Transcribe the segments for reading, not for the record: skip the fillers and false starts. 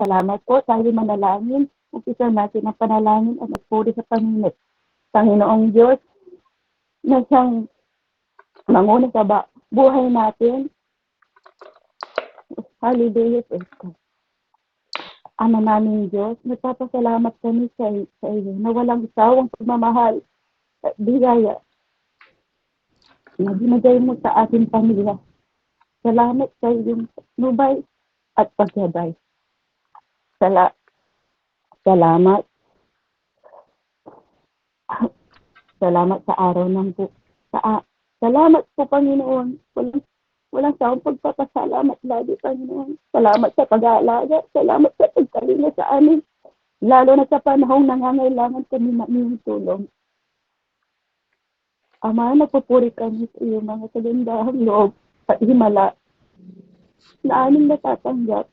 Salamat po, tayo manalangin. Umpisa natin ang panalangin at magpuri sa Panginoon. Panginoong Diyos, na siyang manguna sa buhay natin. Hallelujah. Ama naming Diyos, nagpapasalamat kami sa iyo na walang sawang pagmamahal at biyaya na binigay mo sa ating pamilya. Salamat sa iyong nubay at paggabay. Salamat. Salamat sa araw ng salamat po, Panginoon. Walang sawang pagpapasalamat lagi, Panginoon. Salamat sa pag-aalaga. Salamat sa pagkalinga sa amin. Lalo na sa panahong nangangailangan kami ng iyong tulong. Ama, nagpupuri kami sa iyong mga kagandahang loob at himala na aming natatanggap.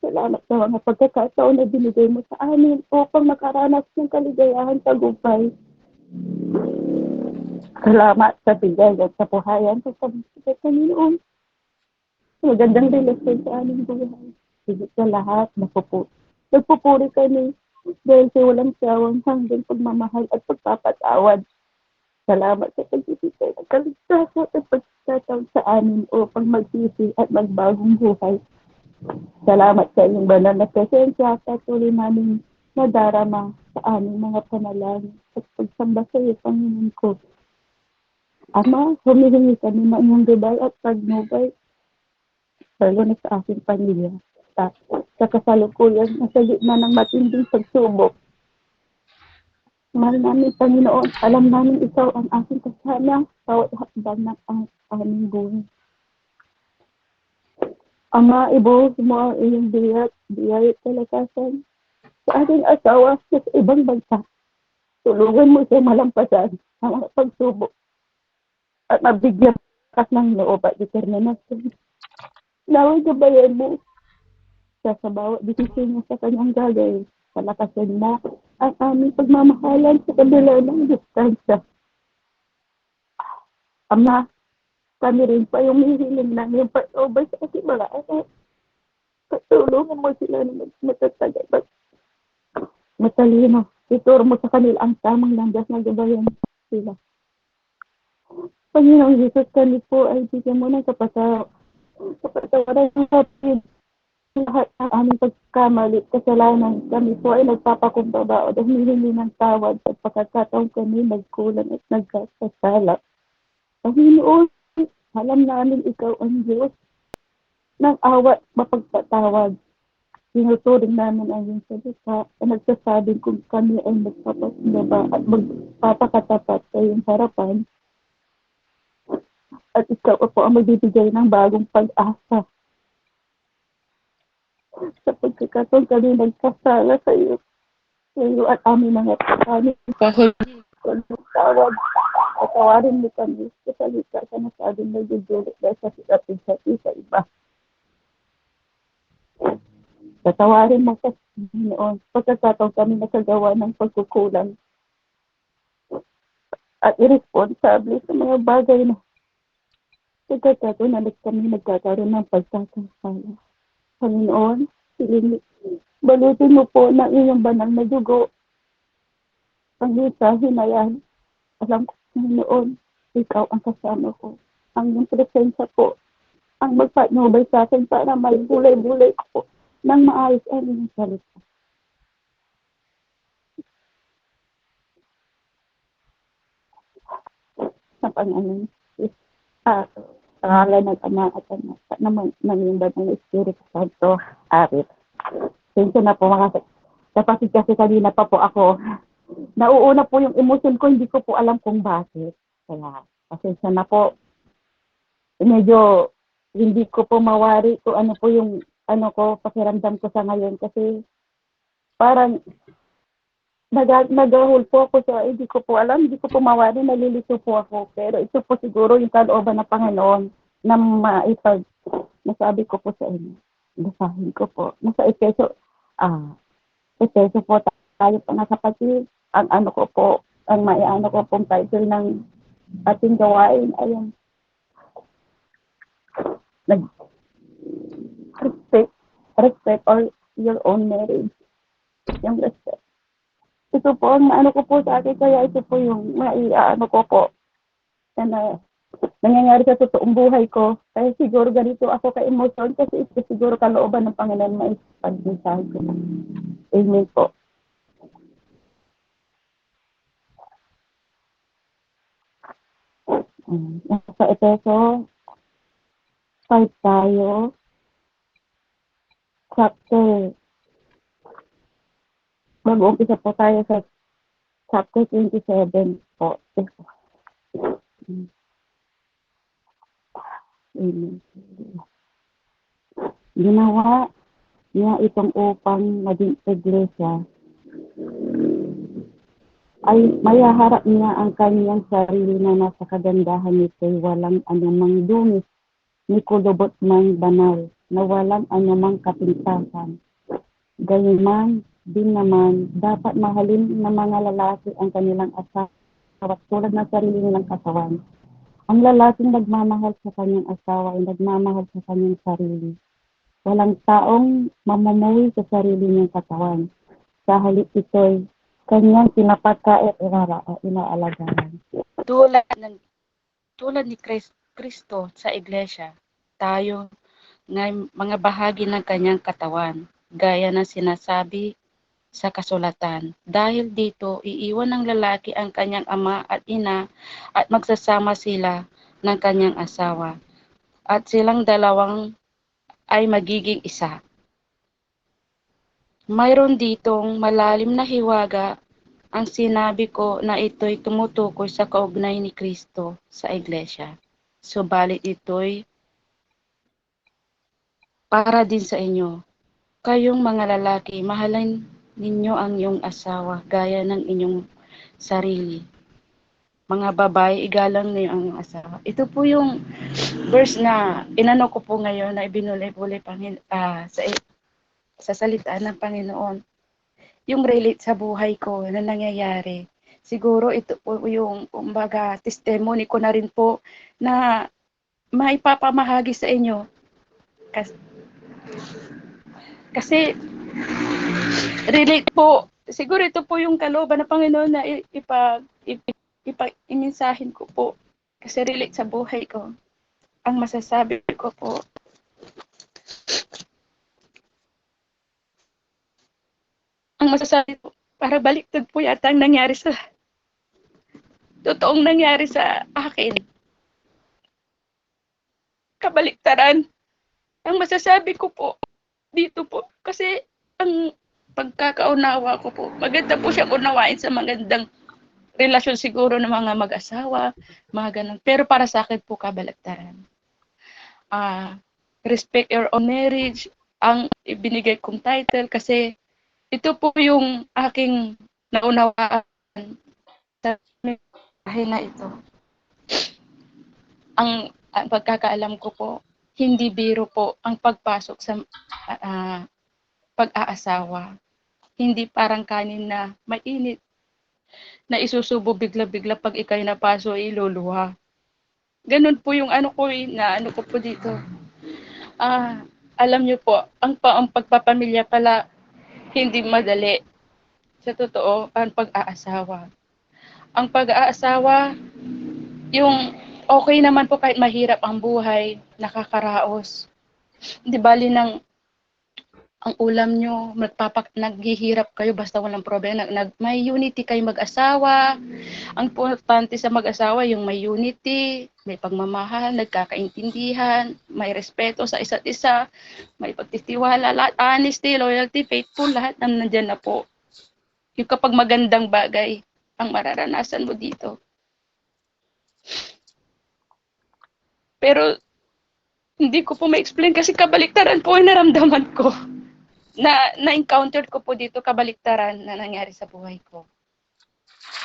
Salamat sa mga pagkakataon na binigay mo sa amin upang makaranas ng kaligayahan tagumpay. Salamat sa bigay at sa buhayan sa Panginoon. Magandang relasyon sa aming buhay. Higit sa lahat, nagpupuri kami dahil sa walang sawang hanggang pagmamahal at pagpapatawad. Salamat sa pagbibigay ng kaligtasan at pagkakataon sa amin upang magsisi at magbagong buhay. Salamat sa iyong banal na presensya at tuloy namin nadarama sa aming mga panalangin at pagsamba sa iyo, Panginoon ko. Ama, humihingi kami ng iyong gabay at pagnubay lalo na sa aking pamilya. Sa kasalukuyan na sa gitna ng matinding pagsubok. Mahal namin, Panginoon, alam namin ikaw ang aking kasama bawat hakbang ng aming buhay. Ama, ibuhos mo ang iyong biyaya at kalakasan sa aking asawa sa ibang bansa. Tulungan mo siya malampasan ang mga pagsubok at mabigyan ka ng loob at determinasyon. Naway gabayan mo siya sa bawat desisyon niya sa kanyang gagawin. Palakasan mo ang aming pagmamahalan sa kabila ng distansya. Ama, kami rin pa yung hihiling ng yung patubay sa ating mga anak. Patulungan mo sila na matatag at matalino. Ituro mo sa kanila ang tamang landas na gabayan sila. Panginoong Jesus, kami po ay bigyan mo ng kapatawaran ng kapatid. Lahat ng aming pagkamali, kasalanan, kami po ay nagpapakumbaba o humihingi ng tawad at pagkakataon kami nagkulang at nagkasala. Panginoon, alam namin ikaw ang Diyos ng awat mapagpatawad. Tinuturing namin ang iyong salita at nagsasabing kung kami ay magpapakumbaba at magpapakatapat sa iyong harapan at ikaw po ang magbibigay ng bagong pag-asa. Sa pagkakataon kami nagkasala sa iyo at aming mga pagkakamali. Tawad. Patawarin mo kami sa salita sa nasabing nagdudulot dahil sa ating sa iba. Patawarin mo sa Panginoon pagkakataon kami nakagawa ng pagkukulang at irresponsable sa mga bagay na pagkakataon na kami nagkakaroon ng pagkakasala. Panginoon, balutin mo po ng iyong banal na dugo ang lisahin na yan. Alam ko, Panginoon, ikaw ang kasama ko. Ang iyong presensya po ang magpatnubay sa akin para may bulay-bulay ko ng maayos ang iyong salita. Sa Panginoon, pangalan ng Ama at Anak naman ng iyong banal na Espiritu Santo. Amen. Thank na po mga kapatid kasi kanina pa po ako. Nauuna po yung emotion ko, hindi ko po alam kung bakit. Kaya, pasensya na po. Medyo hindi ko po mawari kung ano po yung pakiramdam ko sa ngayon kasi parang nag-ahol po ako sa hindi ko po alam, hindi ko po mawari, nalilito po ako. Pero ito po siguro yung kalooban ng Panginoon na nasabi ko po sa inyo. Basahin ko po. Nasa Efeso po tayo mga kapatid. Ang maiano ko pong title ng ating gawain ay respect or your own marriage. Yung respect. Ito po ang ano ko po sa akin, kaya ito po yung ano ko po na nangyayari sa totoong buhay ko. Kaya siguro ganito ako ka-emotion kasi ito siguro kalooban ng Panginoon na ipag-mensahe ko. Amen po. Sa Efeso 5 tayo. Chapter. Mag-uumpisa po tayo sa chapter 27 po. Amen. Ginawa niya itong upang maging iglesia ay mayaharap niya ang kanyang sarili na nasa kagandahan nito'y walang anumang dungis ni kulubot mang banal na walang anumang kapintasan. Gayunman din naman, dapat mahalin ng mga lalaki ang kanilang asawa tulad ng sarili nilang katawan. Ang lalaking nagmamahal sa kanyang asawa ay nagmamahal sa kanyang sarili. Walang taong mamumuhay sa sarili niyang katawan. Sa halip ito'y kanyang pinapagka at inaalagaan. Tulad ni Kristo sa iglesia, tayo ng mga bahagi ng kanyang katawan, gaya ng sinasabi sa kasulatan. Dahil dito, iiwan ng lalaki ang kanyang ama at ina at magsasama sila ng kanyang asawa. At silang dalawang ay magiging isa. Mayroon ditong malalim na hiwaga ang sinabi ko na ito'y tumutukoy sa kaugnay ni Kristo sa iglesia. Subalit ito'y para din sa inyo. Kayong mga lalaki, mahalin ninyo ang iyong asawa gaya ng inyong sarili. Mga babae, igalang niyo ang asawa. Ito po yung verse na inano ko po ngayon na ibinuli-buli sa salita ng Panginoon. Yung relate sa buhay ko na nangyayari. Siguro ito po yung kumbaga testimony ko na rin po na maipapamahagi sa inyo. Kasi relate po, siguro ito po yung kalooban ng Panginoon na iminsahin ko po. Kasi relate sa buhay ko. Ang masasabi ko po, para baliktad po yata ang nangyari sa totoong nangyari sa akin. Kabaliktaran. Ang masasabi ko po, dito po, kasi ang pagkakaunawa ko po, maganda po siyang unawain sa magandang relasyon siguro ng mga mag-asawa, mga ganun. Pero para sa akin po, kabaliktaran. Respect your own marriage, ang ibinigay kong title, kasi ito po yung aking naunawaan sa mensahe na ito. Ang pagkakaalam ko po, hindi biro po ang pagpasok sa pag-aasawa. Hindi parang kanin na mainit na isusubo bigla-bigla pag ikay napaso iluluha. Ganun po yung ano ko na ano ko po dito. Alam niyo po, ang pagpapamilya pala hindi madali. Sa totoo, ang pag-aasawa. Ang pag-aasawa, yung okay naman po kahit mahirap ang buhay, nakakaraos. Di bali ng ang ulam nyo, naghihirap kayo basta walang problema. May unity kayo mag-asawa. Ang importante sa mag-asawa, yung may unity, may pagmamahal, nagkakaintindihan, may respeto sa isa't isa, may pagtitiwala, lahat, honesty, loyalty, faithful, lahat nandyan na po. Yung kapag magandang bagay, ang mararanasan mo dito. Pero, hindi ko po ma-explain kasi kabaliktaran po ang naramdaman ko. Na-encounter ko po dito kabaliktaran na nangyari sa buhay ko.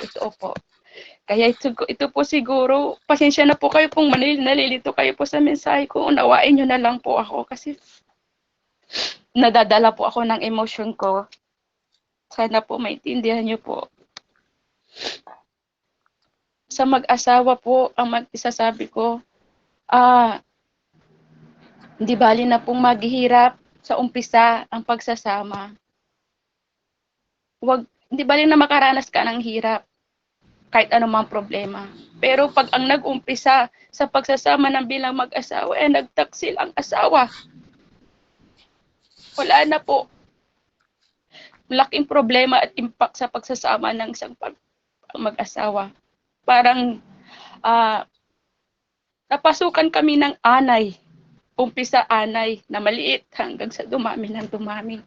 Ito po. Kaya ito po siguro, pasensya na po kayo kung nalilito kayo po sa mensahe ko. Unawain nyo na lang po ako kasi nadadala po ako ng emotion ko. Sana po maintindihan nyo po. Sa mag-asawa po, ang isasabi ko, hindi bali na pong maghihirap sa umpisa ang pagsasama. Hindi bali na makaranas ka ng hirap, kahit anumang problema. Pero pag ang nag-umpisa sa pagsasama ng bilang mag-asawa, nagtaksil ang asawa. Wala na po. Laking problema at impact sa pagsasama ng isang mag-asawa. Parang napasukan kami ng anay. Umpisa anay na maliit hanggang sa dumami ng dumami.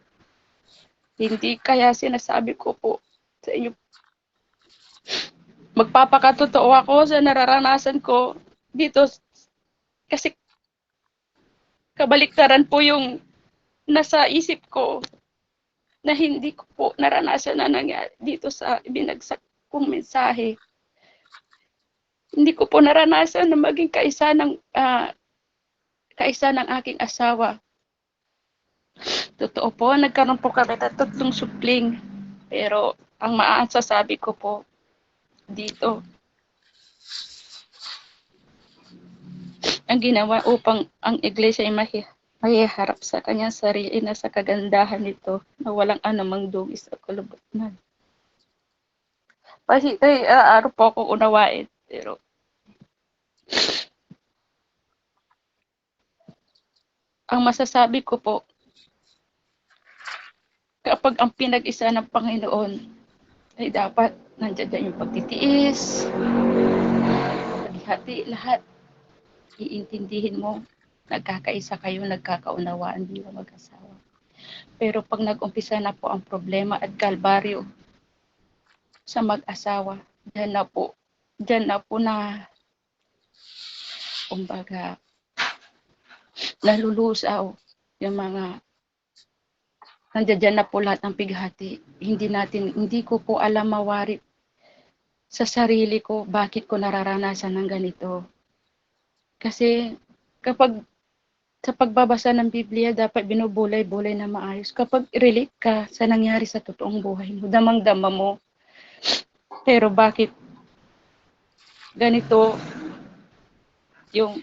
Hindi kaya sinasabi ko po sa inyo, magpapakatotoo ako sa nararanasan ko dito kasi kabaliktaran po yung nasa isip ko na hindi ko po naranasan na nangyari dito sa binagsak kong mensahe. Hindi ko po naranasan na maging kaisa ng aking asawa. Totoo po, nagkaroon po kami ng 3 supling. Pero ang masasabi ko po dito, ang ginawa upang ang iglesia ay mahiharap sa kanyang sarili na sa kagandahan nito na walang anumang dungis o kalubutnan. Kasi araw po akong unawain, pero ang masasabi ko po, kapag ang pinag-isa ng Panginoon ay dapat nandiyan yung pagtitiis, paghati lahat, iintindihin mo, nagkakaisa kayo, nagkakaunawaan bilang mag-asawa. Pero pag nag-umpisa na po ang problema at kalbaryo sa mag-asawa, dyan na po na kumbaga nalulusaw yung mga nandiyan na po lahat ng pighati. Hindi ko po alam mawari sa sarili ko bakit ko nararanasan ng ganito. Kasi kapag sa pagbabasa ng Biblia, dapat binubulay-bulay na maayos. Kapag relate ka sa nangyari sa totoong buhay mo, damang-dama mo. Pero bakit ganito yung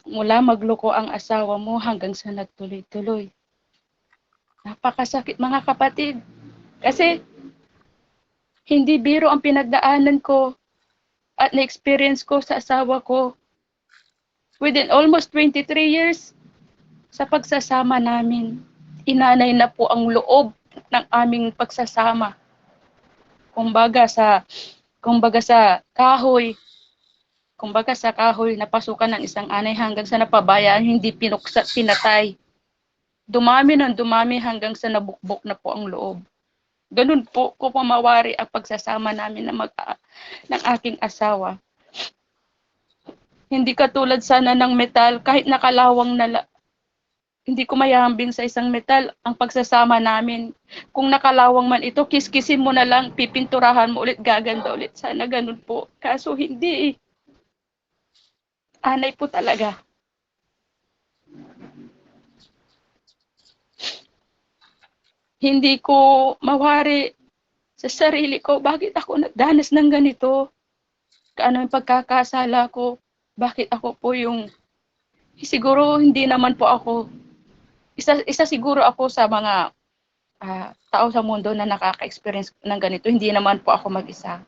mula magloko ang asawa mo hanggang sa nagtuloy-tuloy? Napakasakit mga kapatid. Kasi hindi biro ang pinagdaanan ko at na-experience ko sa asawa ko. Within almost 23 years sa pagsasama namin, inanay na po ang loob ng aming pagsasama. Kumbaga sa kahoy, napasukan ng isang anay hanggang sa napabayaan, hindi pinuksa, pinatay. Dumami hanggang sa nabukbok na po ang loob. Ganun po ko pamawari ang pagsasama namin ng aking asawa. Hindi katulad sana ng metal, kahit nakalawang hindi ko mayambing sa isang metal ang pagsasama namin. Kung nakalawang man ito, kiskisin mo na lang, pipinturahan mo ulit, gaganda ulit. Sana ganun po. Kaso hindi. Anay po talaga. Hindi ko mawari sa sarili ko, bakit ako nagdanas ng ganito? Kaano yung pagkakasala ko? Bakit ako po siguro hindi naman po ako, isa siguro ako sa mga tao sa mundo na nakaka-experience ng ganito. Hindi naman po ako mag-isa.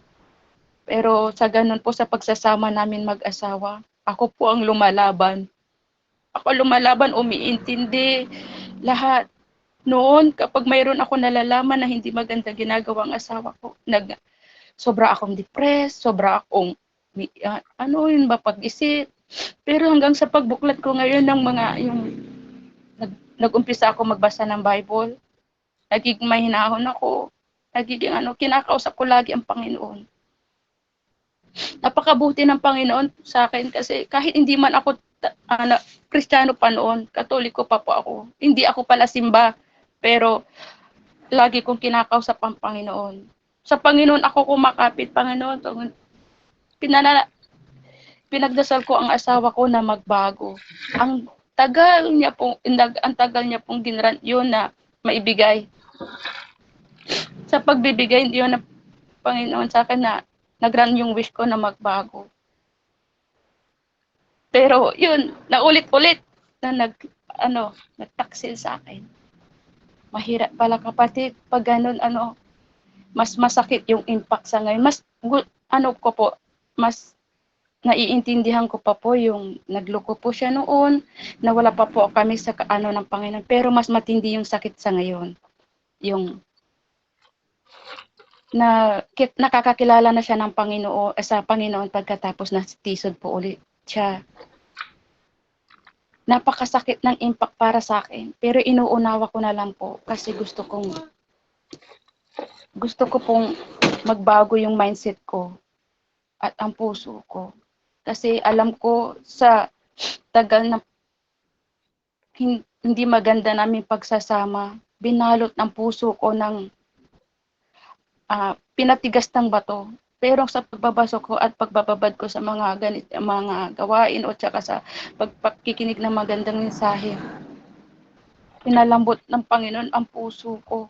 Pero sa ganun po sa pagsasama namin mag-asawa, ako po ang lumalaban. Umiintindi lahat. Noon, kapag mayroon ako nalalaman na hindi maganda ginagawa ang asawa ko, sobra akong depressed, sobra akong, pag-isip. Pero hanggang sa pagbuklat ko ngayon ng nag-umpisa ako magbasa ng Bible, nagiging mahinahon ako, kinakausap ko lagi ang Panginoon. Napakabuti ng Panginoon sa akin kasi kahit hindi man ako Kristiyano pa noon, Katoliko pa po ako, hindi ako pala simba, pero lagi kong kinakausap ang Panginoon. Sa Panginoon ako kumakapit, Panginoon, pinagdasal ko ang asawa ko na magbago. Ang tagal niya pong ginrant yun na maibigay. Sa pagbibigay yun ng Panginoon sa akin na nag-run yung wish ko na magbago. Pero yun, naulit-ulit na nagtaksil sa akin. Mahirap pala kapatid, pag ganun, mas masakit yung impact sa ngayon. Mas naiintindihan ko pa po yung nagloko po siya noon, na wala pa po kami sa ng Panginoon. Pero mas matindi yung sakit sa ngayon. Yung nakakakilala na siya ng Panginoon, sa Panginoon pagkatapos na tisod po ulit siya. Napakasakit ng impact para sa akin. Pero inuunawa ko na lang po kasi gusto ko pong magbago yung mindset ko at ang puso ko. Kasi alam ko sa tagal na hindi maganda namin pagsasama, binalot ng puso ko ng pinatigas ng bato. Pero sa pagbabasa ko at pagbababad ko sa mga gawain o tsaka sa pagpakikinig ng magandang mensahe, pinalambot ng Panginoon ang puso ko.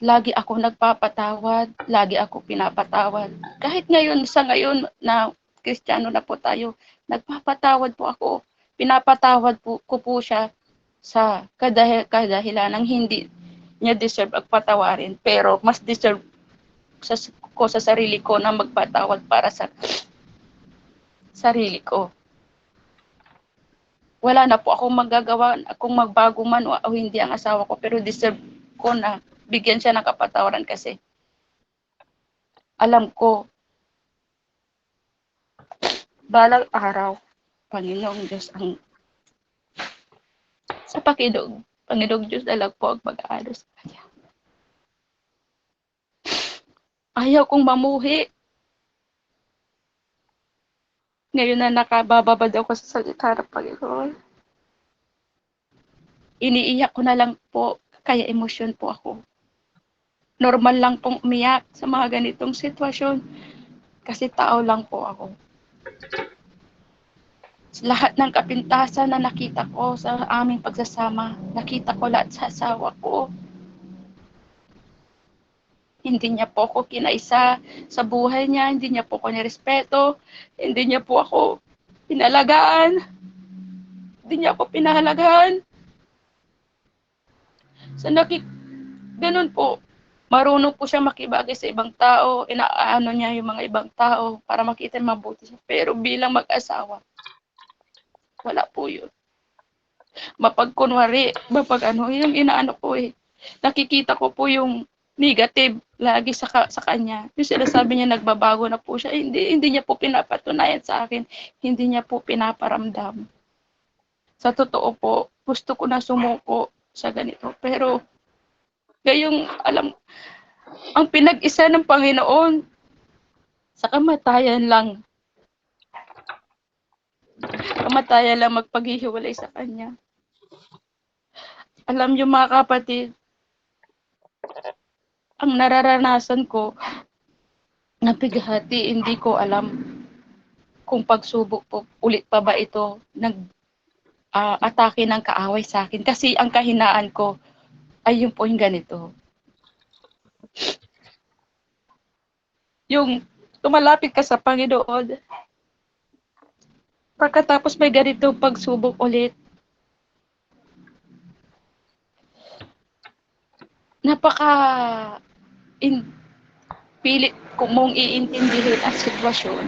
Lagi ako nagpapatawad, lagi ako pinapatawad. Kahit sa ngayon na Kristiyano na po tayo, nagpapatawad po ako. Pinapatawad ko po siya sa kadahilan ng hindi niya deserve ang patawarin. Pero mas deserve ko sa sarili ko na magpatawad para sa sarili ko. Wala na po akong magagawa kung magbago man o hindi ang asawa ko, pero deserve ko na bigyan siya ng kapatawaran kasi alam ko balang araw, Panginoong Diyos ang sa Panginoong Diyos na lang po ang mag-aano sa Kanya. Ayaw kong mamuhi. Ngayon na nakabababad ako sa salita ng Panginoon. Iniiyak ko na lang po, kaya emosyon po ako. Normal lang pong umiyak sa mga ganitong sitwasyon kasi tao lang po ako. Lahat ng kapintasan na nakita ko sa aming pagsasama, nakita ko lahat sa asawa ko. Hindi niya po ako kinaisa sa buhay niya, hindi niya po ako nirespeto, hindi niya po ako pinalagaan, hindi niya ako pinahalagahan. Ganun po, marunong po siya makibagay sa ibang tao, inaano niya yung mga ibang tao para makita mabuti siya. Pero bilang mag-asawa, wala po yun. Yung inaano ko nakikita ko po yung negative lagi sa kanya. Yung sinasabi niya nagbabago na po siya, hindi niya po pinapatunayan sa akin, hindi niya po pinaparamdam. Sa totoo po, gusto ko na sumuko sa ganito. Pero, gayong ang pinag-isa ng Panginoon, sa kamatayan lang magpaghihiwalay sa Kanya. Alam niyo mga kapatid, ang nararanasan ko, nabighati, hindi ko alam kung pagsubok po ulit pa ba ito, atake ng kaaway sa akin. Kasi ang kahinaan ko, ay yun po yung ganito. Yung tumalapit ka sa Panginoon, pagkatapos may ganito pagsubok ulit, pilit ko mong iintindihin ang sitwasyon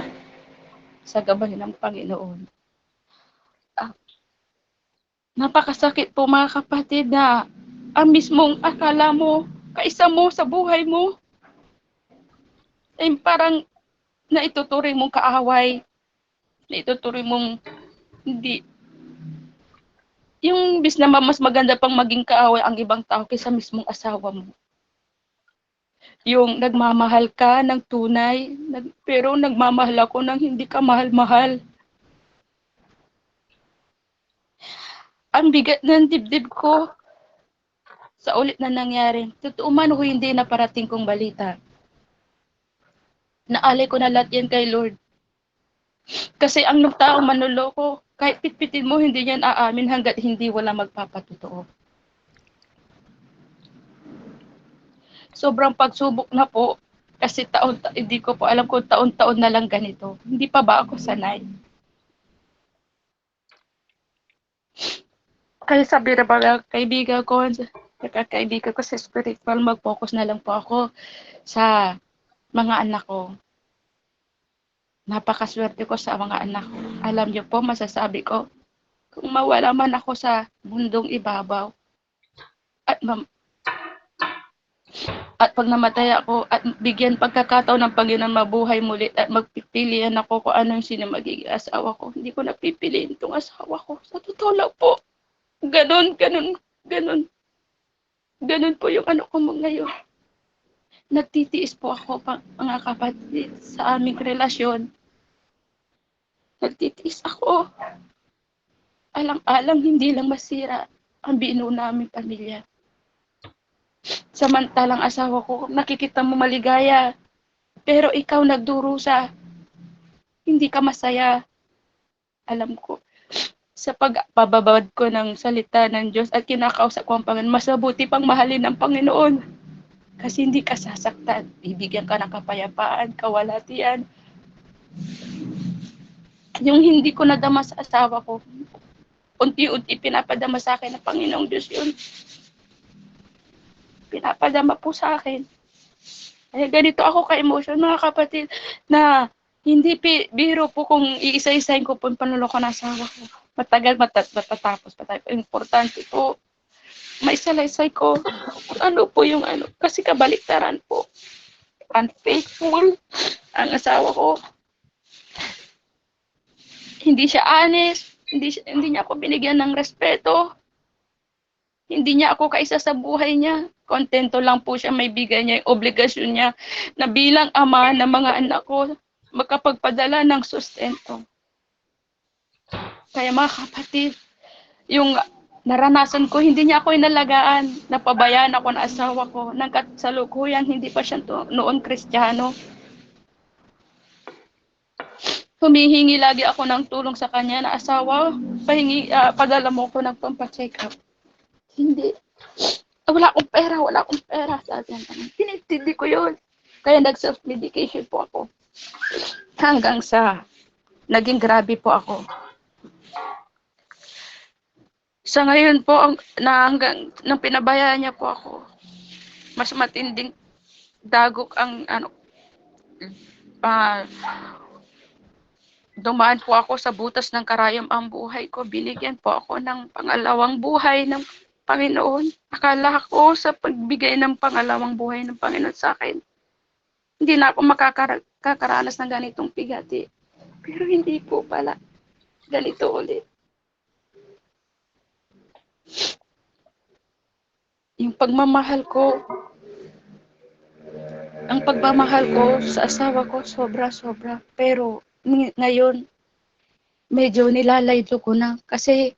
sa gabay ng Panginoon. Napakasakit po mga kapatid na ang mismong akala mo, kaisa mo sa buhay mo, ay parang naituturing mong kaaway, naituturing mong hindi. Yung bis na mas maganda pang maging kaaway ang ibang tao kaysa mismong asawa mo. Yung nagmamahal ka ng tunay, pero nagmamahal ako ng hindi ka mahal-mahal. Ang bigat ng dibdib ko sa ulit na nangyari. Totoo man o hindi na parating kong balita. Naalay ko na lahat yan kay Lord. Kasi ang taong manloloko, kahit pitpitin mo, hindi yan aamin hanggat hindi wala magpapatotoo. Sobrang pagsubok na po kasi hindi ko po alam kung taon-taon na lang ganito. Hindi pa ba ako sanay? Kaya sabi na mga kaibigan ko sa spiritual, mag-focus na lang po ako sa mga anak ko. Napakaswerte ko sa mga anak ko. Alam niyo po, masasabi ko, kung mawala man ako sa mundong ibabaw, at pag namatay ako at bigyan pagkakataon ng Panginoon mabuhay muli at magpipilian ako kung ano yung sino magiging asawa ko, hindi ko napipiliin itong asawa ko. Sa totoo lang po, ganon, ganon, ganon. Ganon po yung ano ko ngayon. Nagtitiis po ako, mga kapatid, sa aming relasyon. Nagtitiis ako. Alang-alang hindi lang masira ang binuo naming pamilya. Samantalang asawa ko, nakikita mo maligaya, pero ikaw nagdurusa, hindi ka masaya. Alam ko, sa pagpababad ko ng salita ng Diyos at kinakausap ko ang Panginoon, mas mabuti pang mahalin ng Panginoon. Kasi hindi ka sasaktan. Bibigyan ka ng kapayapaan, kawalatian. Yung hindi ko nadama sa asawa ko, unti-unti pinapadama sa akin ng Panginoong Diyos yun. Pinapadama po sa akin. Kaya ganito ako ka-emotion, mga kapatid, na hindi biro po kung iisa-isahin ko po yung panluloko ng asawa ko. Matagal matatapos. Importante po, maisalaysay ko ano po yung ano. Kasi kabaliktaran po. Unfaithful ang asawa ko. Hindi siya honest. Hindi niya ako binigyan ng respeto. Hindi niya ako kaisa sa buhay niya. Kontento lang po siya, may bigay niya yung obligasyon niya na bilang ama ng mga anak ko, makapagpadala ng sustento. Kaya mga kapatid, yung naranasan ko, hindi niya ako inalagaan. Napabayaan ako ng asawa ko. Nang kasalukuyan, hindi pa siya noon Kristiyano. Humihingi lagi ako ng tulong sa kanya na asawa, padala mo ko ng pampacheck up. Hindi. Wala akong pera. Sabi niya. Tinitindi ko yun. Kaya nag-self-medication po ako. Hanggang sa naging grabe po ako. Sa ngayon po, hanggang nang pinabayaan niya po ako, mas matinding dagok ang dumaan po ako sa butas ng karayom ang buhay ko. Binigyan po ako ng pangalawang buhay ng Panginoon. Akala ko sa pagbigay ng pangalawang buhay ng Panginoon sa akin, hindi na ako makakaranas ng ganitong pigati. Pero hindi po pala. Ganito ulit. Yung pagmamahal ko, ang pagmamahal ko sa asawa ko, sobra-sobra. Pero ngayon, medyo nilalaylo ko na. Kasi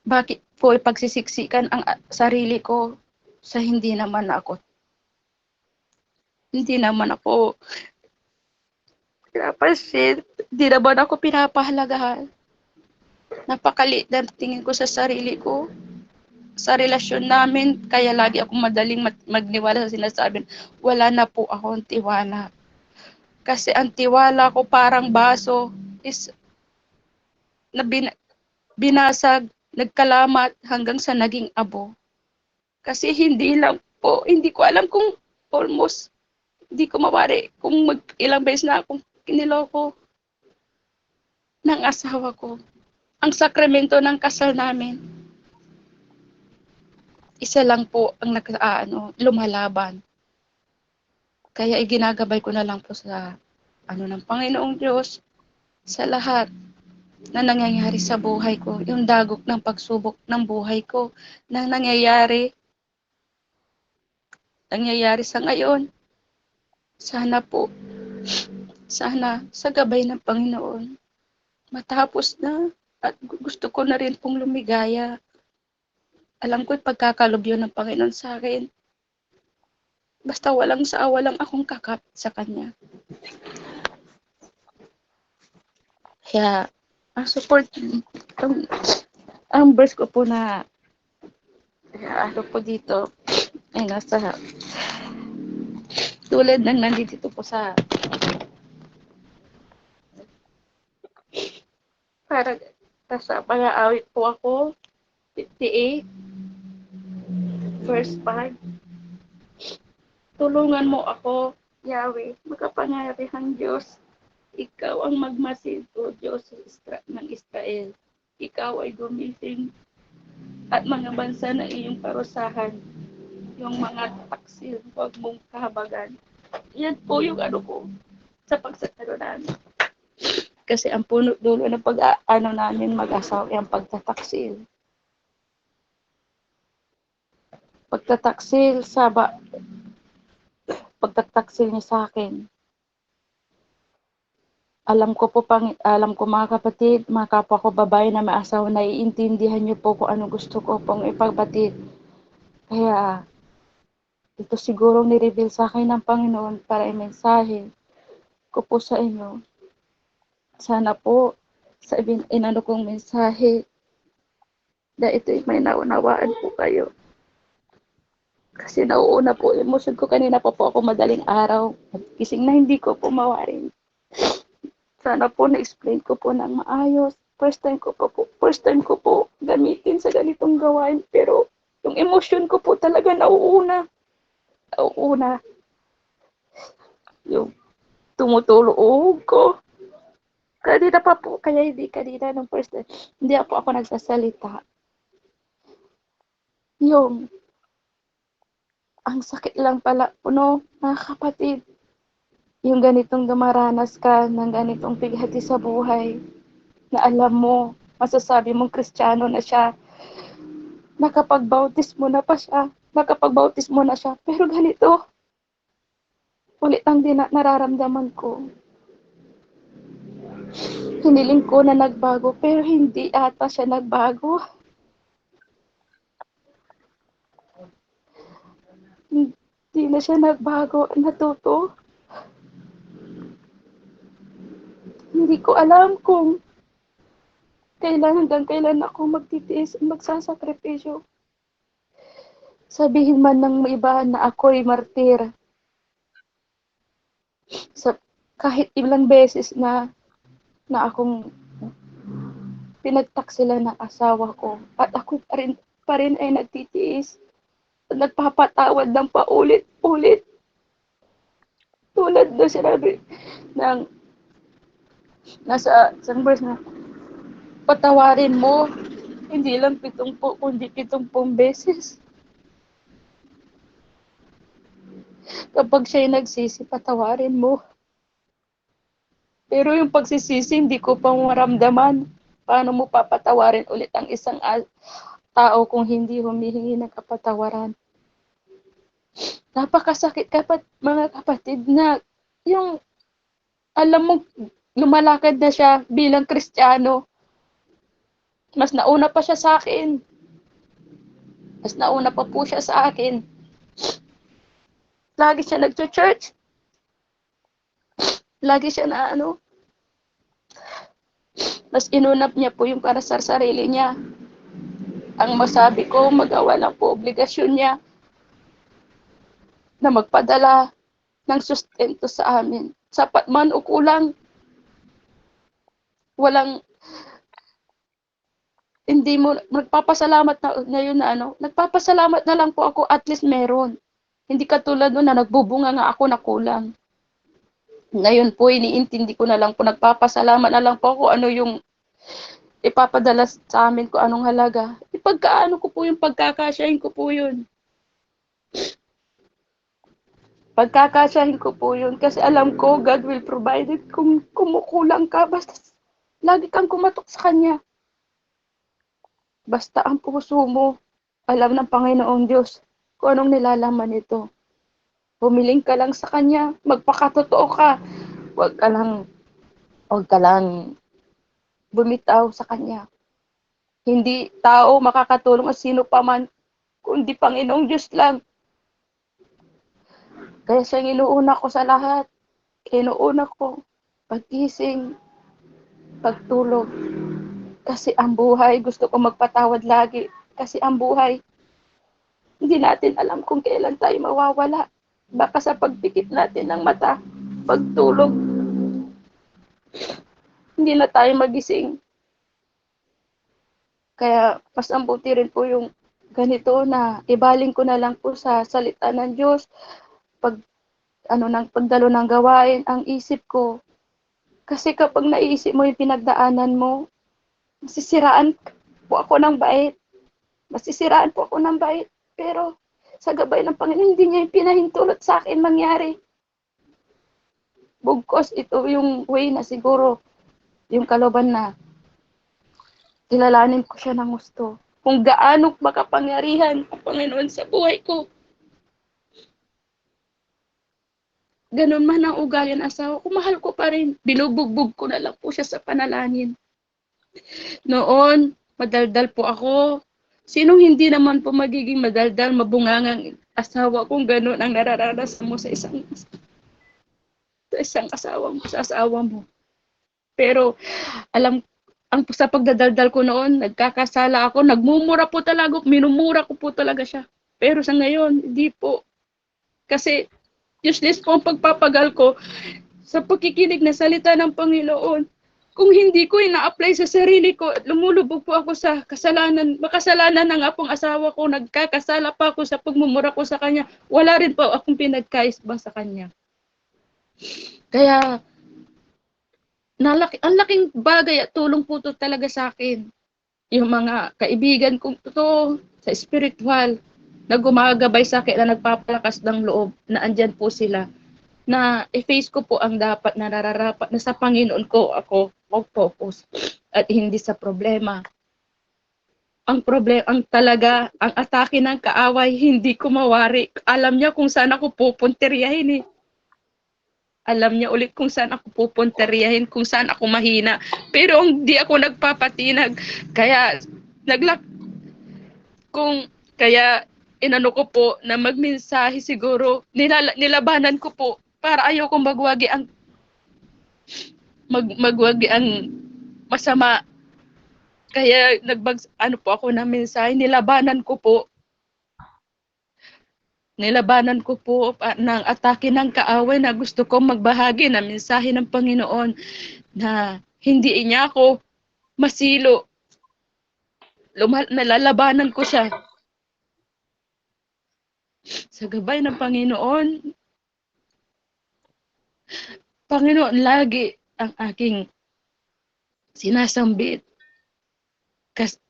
bakit ko ipagsisiksikan ang sarili ko sa hindi naman ako pinapansin, hindi naman ako pinapahalagahan. Napakaliit na tingin ko sa sarili ko, sa relasyon namin, kaya lagi ako madaling magniwala sa sinasabi, wala na po akong tiwala. Kasi ang tiwala ko parang baso is na binasag, nagkalamat hanggang sa naging abo. Kasi hindi ko alam kung almost, hindi ko mawari kung ilang beses na akong kiniloko ng asawa ko. Ang sakramento ng kasal namin, isa lang po ang lumalaban. Kaya iginagabay ko na lang po sa ng Panginoong Diyos sa lahat na nangyayari sa buhay ko, yung dagok ng pagsubok ng buhay ko na nangyayari sa ngayon. Sana sa gabay ng Panginoon, matapos na at gusto ko na rin pong lumigaya. Alam ko yung pagkakaloob yun ng Panginoon sa akin. Basta walang akong kakapit sa Kanya. Kaya, ang support, ang verse ko po na po dito, ay nasa tulad ng nandito po sa para sa pag-aawit po ako 58, verse 5. Tulungan mo ako, Yahweh, makapangyarihang Diyos. Ikaw ang magmasid, O Diyos ng Israel. Ikaw ay gumising at mga bansa na iyong parusahan. Yung mga taksil, huwag mong kahabagan. Yan po yung ano ko sa pagsasalo namin. Kasi ang puno dulo ng pag-ano namin mag-asawa yung pagtataksil. Pagtataksil pagtataksil niya sa akin. Alam ko mga kapatid, mga kapwa ko babae na maasawa, naiintindihan niyo po kung ano gusto ko pong ipagbatid. Kaya, ito siguro ni-reveal sa akin ng Panginoon para i-mensahe ko po sa inyo. Sana po, sa inano kong mensahe, na ito may naunawaan po kayo. Kasi nauuna po, emosyon ko kanina pa po ako madaling araw. Gising na hindi ko po mawarin. Sana po na-explain ko po ng maayos. First time ko po gamitin sa ganitong gawain. Pero yung emosyon ko po talaga nauuna. Yung tumutulog ko. Kanina pa po, kaya hindi kanina nung first time, hindi ako nagsasalita. Yung ang sakit lang pala po, no, mga kapatid. Yung ganitong dumaranas ka ng ganitong pighati sa buhay, na alam mo, masasabi mong Kristiyano na siya, nakapag-bautismo na siya, pero ganito, ulit ang nararamdaman ko. Hiniling ko na nagbago, pero hindi ata siya nagbago. Hindi na siya nagbago, natuto. Hindi ko alam kung hanggang kailan ako magtitiis at magsasakripisyo. Sabihin man ng iba na ako'y martir. Kahit ilang beses na akong pinagtaksila ng asawa ko at ako pa rin ay nagtitiis at nagpapatawad ng paulit-ulit. Tulad na sinabi ng nasa isang verse na patawarin mo hindi lang 70 kundi 70 beses. Kapag siya'y nagsisi, patawarin mo. Pero yung pagsisisi, hindi ko pa maramdaman. Paano mo papatawarin ulit ang isang tao kung hindi humihingi ng kapatawaran? Napakasakit mga kapatid na yung alam mo lumalakad na siya bilang Kristiyano. Mas nauna pa siya sa akin. Mas nauna pa po siya sa akin. Lagi siya nagcho-church. Lagi siya na mas inunap niya po yung para sa sarili niya. Ang masabi ko, magawa lang po obligasyon niya na magpadala ng sustento sa amin. Sapat man o kulang. Hindi mo, nagpapasalamat na yun na nagpapasalamat na lang po ako, at least meron. Hindi katulad nun na nagbubunga nga ako na kulang. Ngayon po, iniintindi ko na lang po, nagpapasalamat na lang po ako ano yung ipapadala sa amin ko anong halaga. Ipagkaano ko po yung pagkakasyahin ko po yun. Pagkakasyahin ko po yun kasi alam ko God will provide it kung kumukulang ka. Basta lagi kang kumatok sa Kanya. Basta ang puso mo, alam ng Panginoong Diyos kung anong nilalaman nito. Humiling ka lang sa Kanya, magpakatotoo ka. Huwag ka lang bumitaw sa Kanya. Hindi tao makakatulong o sino pa man, kundi Panginoong Diyos lang. Kaya siyang inuuna ko sa lahat. Inuuna ko paggising, pagtulog. Kasi ang buhay, gusto ko magpatawad lagi. Kasi ang buhay, hindi natin alam kung kailan tayo mawawala. Baka sa pagpikit natin ng mata, pagtulog, hindi na tayo magising. Kaya mas ambuti rin po yung ganito na ibaling ko na lang po sa salita ng Diyos. Pag pagdalo ng gawain ang isip ko. Kasi kapag naiisip mo yung pinagdaanan mo, masisiraan po ako ng bait. Masisiraan po ako ng bait. Pero sa gabay ng Panginoon, hindi niya yung pinahintulot sa akin mangyari. Bugkos ito yung way na siguro yung kaloban na kilalanin ko siya ng gusto. Kung gaano makapangyarihan ang Panginoon sa buhay ko. Ganun man ang ugali ng asawa ko, mahal ko pa rin. Binubugbog ko na lang po siya sa panalangin. Noon, madaldal po ako. Sinong hindi naman po magiging madaldal, mabungangang asawa kung ganun ang nararanasan mo sa isang asawa mo, sa asawa mo. Pero sa pagdadaldal ko noon, nagkakasala ako, nagmumura po talaga, minumura ko po talaga siya. Pero sa ngayon, hindi po. Kasi useless po ang pagpapagal ko sa pakikinig na salita ng Panginoon. Kung hindi ko ina-apply sa sarili ko, lumulubog po ako sa kasalanan. Makasalanan na nga pong asawa ko, nagkakasala pa ako sa pagmumura ko sa kanya. Wala rin po akong pinagkaisba sa kanya. Kaya, ang laking bagay at tulong po to talaga sa akin. Yung mga kaibigan kong to sa spiritual, na gumagabay sa akin, na nagpapalakas ng loob, na andyan po sila, na i-face ko po ang dapat na nararapat na sa Panginoon ko ako mag-focus at hindi sa problema. Ang atake ng kaaway, hindi ko mawari. Alam niya kung saan ako pupunteriyahin eh. Alam niya ulit kung saan ako pupunteriyahin, kung saan ako mahina. Pero hindi ako nagpapatinag. Kaya, kaya inano ko po na magmensahe siguro, nilabanan ko po para ayaw kong magwagi ang masama. Kaya po ako ng mensahe, nilabanan ko po ng atake ng kaaway na gusto kong magbahagi ng mensahe ng Panginoon na hindi niya ako masilo. Nalalabanan ko siya. Sa gabay ng Panginoon, lagi ang aking sinasambit. Kasi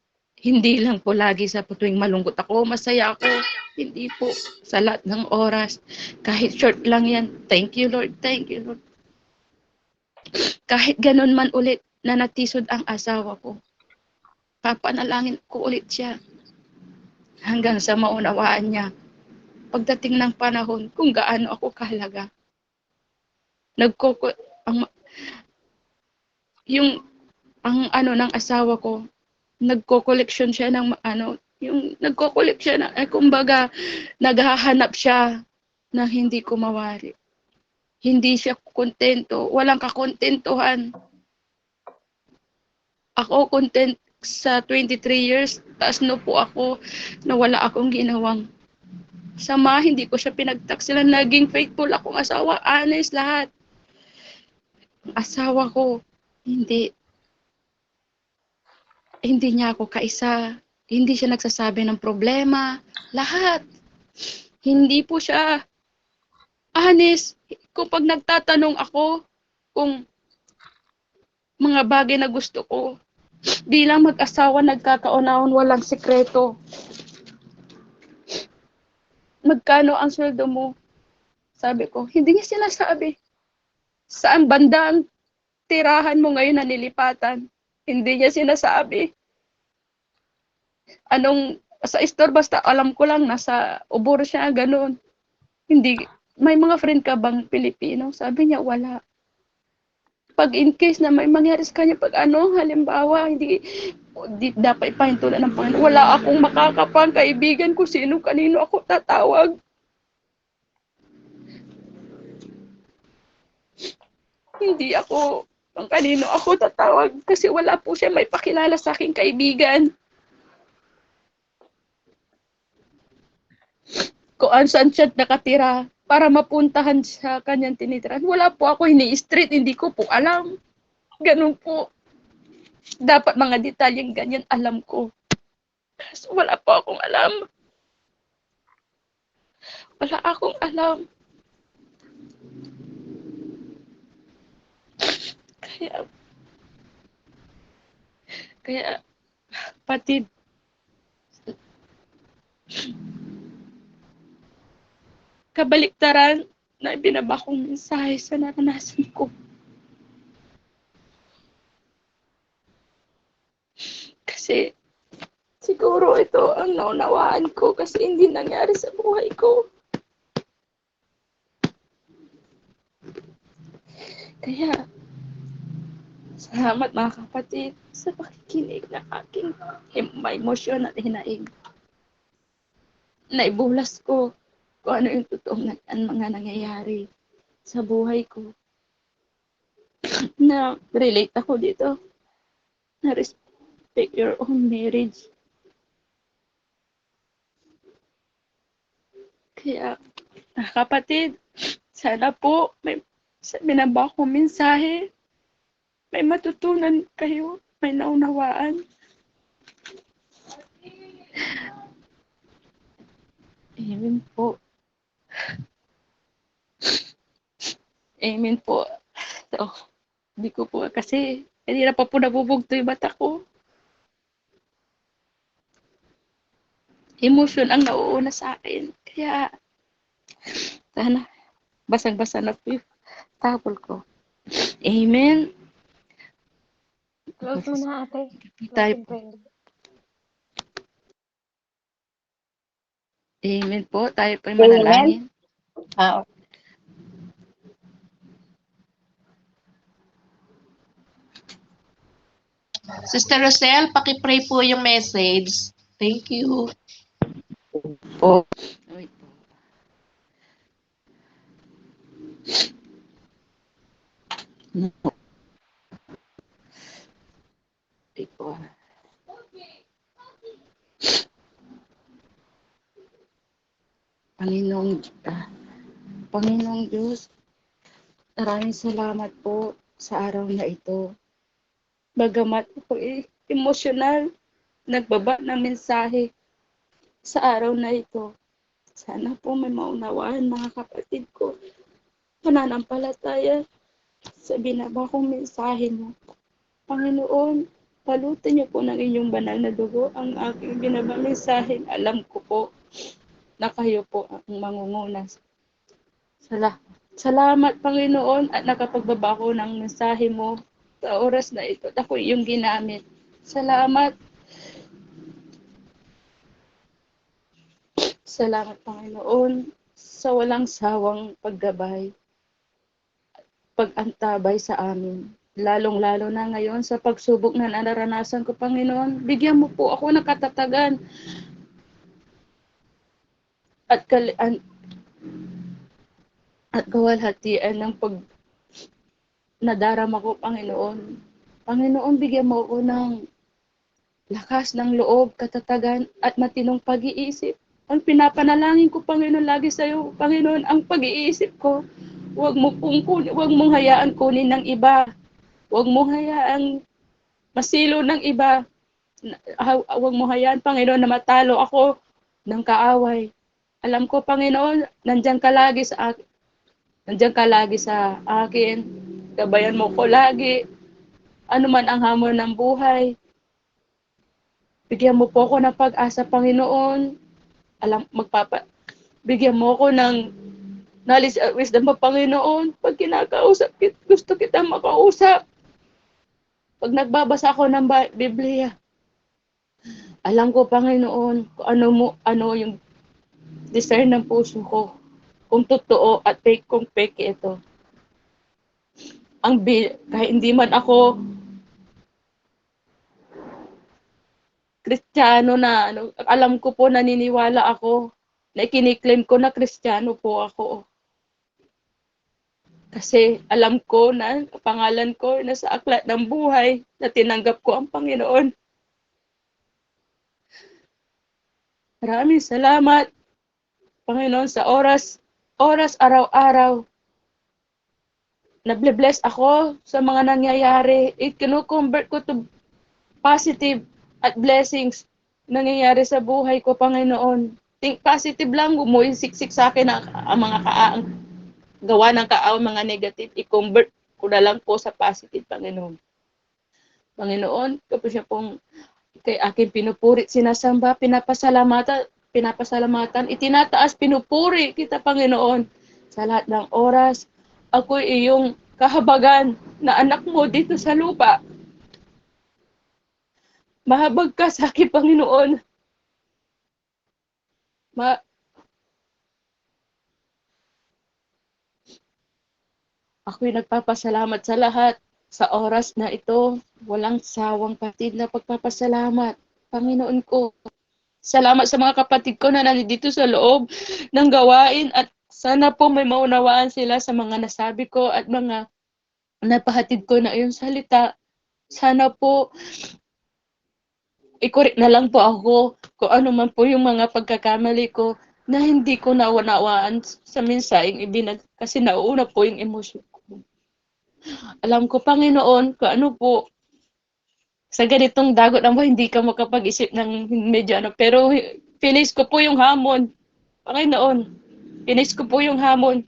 hindi lang po lagi sa tuwing malungkot ako, masaya ako. Hindi po sa lahat ng oras. Kahit short lang yan. Thank you, Lord. Thank you, Lord. Kahit ganun man ulit na natisod ang asawa ko, papanalangin ko ulit siya. Hanggang sa maunawaan niya pagdating ng panahon kung gaano ako kahalaga. Ng asawa ko, nagko-collection siya ng kumbaga naghahanap siya na hindi ko mawari. Hindi siya kontento, walang kakontentuhan. Ako content sa 23 years, taas no po ako na wala akong ginawang sama, hindi ko siya pinagtaksilan. Naging faithful akong asawa, honest lahat. Asawa ko, hindi niya ako kaisa. Hindi siya nagsasabi ng problema. Lahat. Hindi po siya honest. Kung pag nagtatanong ako kung mga bagay na gusto ko, bilang mag-asawa nagkakaunawon, walang sekreto. Magkano ang sweldo mo? Sabi ko, hindi niya sinasabi. Saan banda ang tirahan mo ngayon na nilipatan? Hindi niya sinasabi. Sa store, basta alam ko lang, nasa ubor siya, ganun. Hindi, may mga friend ka bang Pilipino? Sabi niya, wala. Pag in case na may mangyari sa kanya, halimbawa, hindi dapat ipahintulan ng Panginoon. Wala akong makakapang kaibigan kung kanino ako tatawag. Hindi ako kung kanino ako tatawag kasi wala po siya may pakilala sa aking kaibigan. Kung saan siya nakatira para mapuntahan sa kanyang tinitirahan. Wala po ako, ini-street, hindi ko po alam. Ganun po. Dapat mga detalyeng ganyan alam ko. So, wala po akong alam. Wala akong alam. Kaya, kaya, kapatid, kabaliktaran na ibinaba kong mensahe sa naranasan ko. Kasi, siguro ito ang naunawaan ko kasi hindi nangyari sa buhay ko. Kaya, salamat mga kapatid sa pakikinig ng aking emosyon at hinaing. Naibulas ko kung ano yung totoong mga nangyayari sa buhay ko. Na relate ako dito. Na respect your own marriage. Kaya, kapatid, sana po may binaba kong mensahe, may matutunan kayo, may naunawaan. Amen po. Amen po. So, hindi ko po kasi hindi na pa po nabubugto yung mata ko. Emotion ang nauuna sa akin. Kaya, sana, basang-basa na po yung towel ko. Amen. Close mo na, ate. Tayo Closing po. prayer. Amen po. Tayo po yung manalangin. Ah, Sister Rosel, paki-pray po yung message. Thank you. po. Wait po. Wait po. Panginoong Diyos, maraming salamat po sa araw na ito. Bagamat ako emosyonal, nagbaba ng mensahe sa araw na ito. Sana po may maunawaan mga kapatid ko. Pananampalataya sa binaba kong mensahe mo. Panginoon, palutin niyo po ng inyong banal na dugo ang aking binaba mensahe. Alam ko po na kayo po ang mangungunas. Salamat Panginoon at nakapagbaba ko ng mensahe mo sa oras na ito. Ako yung ginamit. Salamat. Salamat Panginoon sa walang sawang paggabay, pag-antabay sa amin. Lalong-lalo na ngayon sa pagsubok na naranasan ko, Panginoon, bigyan mo po ako ng katatagan at kawalhatian ng nadarama ko, Panginoon. Panginoon, bigyan mo ako ng lakas ng loob, katatagan at matinong pag-iisip. Ang pinapanalangin ko, Panginoon, lagi sa iyo, Panginoon, ang pag-iisip ko, huwag mong hayaan kunin ng iba. Huwag mong hayaan masilo ng iba. Huwag mong hayaan, Panginoon, na matalo ako ng kaaway. Alam ko, Panginoon, nandiyan ka lagi sa akin. Nandiyan ka lagi sa akin. Gabayan mo ko lagi. Ano man ang hamon ng buhay. Bigyan mo po ako ng pag-asa, Panginoon. Bigyan mo ako ng knowledge at wisdom mo, Panginoon. Pag kinakausap, gusto kita makausap. Pag nagbabasa ako ng Biblia, alam ko, Panginoon, kung ano yung desire ng puso ko. Kung totoo at kung fake ito. Kahit hindi man ako Kristiyano na, alam ko po, naniniwala ako na ikiniklaim ko na Kristiyano po ako. Kasi alam ko na pangalan ko na sa aklat ng buhay na tinanggap ko ang Panginoon. Maraming salamat, Panginoon, sa oras araw-araw. Nable-bless ako sa mga nangyayari. Kino-convert ko to positive at blessings. nangyayari sa buhay ko, Panginoon. Think positive lang, gumuhin siksik sa akin ang mga gawa ng kaaway, mga negative, i-convert ko na lang po sa positive, Panginoon. Panginoon, kapag siya pong kay akin pinupurit, sinasamba, pinapasalamatan, itinataas, pinupuri kita, Panginoon. Sa lahat ng oras, ako iyong kahabagan na anak mo dito sa lupa. Mahabag ka sa akin, Panginoon. Ako'y nagpapasalamat sa lahat. Sa oras na ito, walang sawang patid na pagpapasalamat. Panginoon ko, salamat sa mga kapatid ko na nandito sa loob ng gawain at sana po may maunawaan sila sa mga nasabi ko at mga napahatid ko na iyong salita. Sana po, i-correct na lang po ako kung ano man po yung mga pagkakamali ko na hindi ko naunawaan sa mensaheng kasi nauuna po yung emosyon ko. Alam ko, Panginoon, kung ano po, sa ganitong dagot na mo, hindi ka makapag-isip ng medyo pero finish ko po yung hamon. Panginoon, finish ko po yung hamon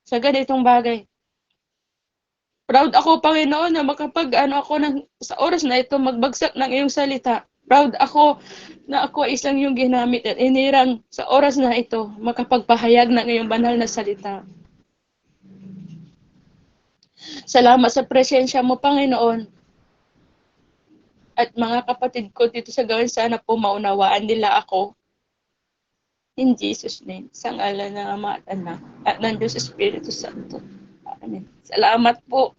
sa ganitong bagay. Proud ako, Panginoon, na sa oras na ito, magbagsak ng iyong salita. Proud ako na ako isang yung ginamit at inirang sa oras na ito, makapagpahayag ng iyong banal na salita. Salamat sa presensya mo, Panginoon. At mga kapatid ko dito sa gawin, sana po maunawaan nila ako. In Jesus' name, sa ngalan ng Ama at Anak, at ng Diyos Espiritu Santo. Amen. Salamat po.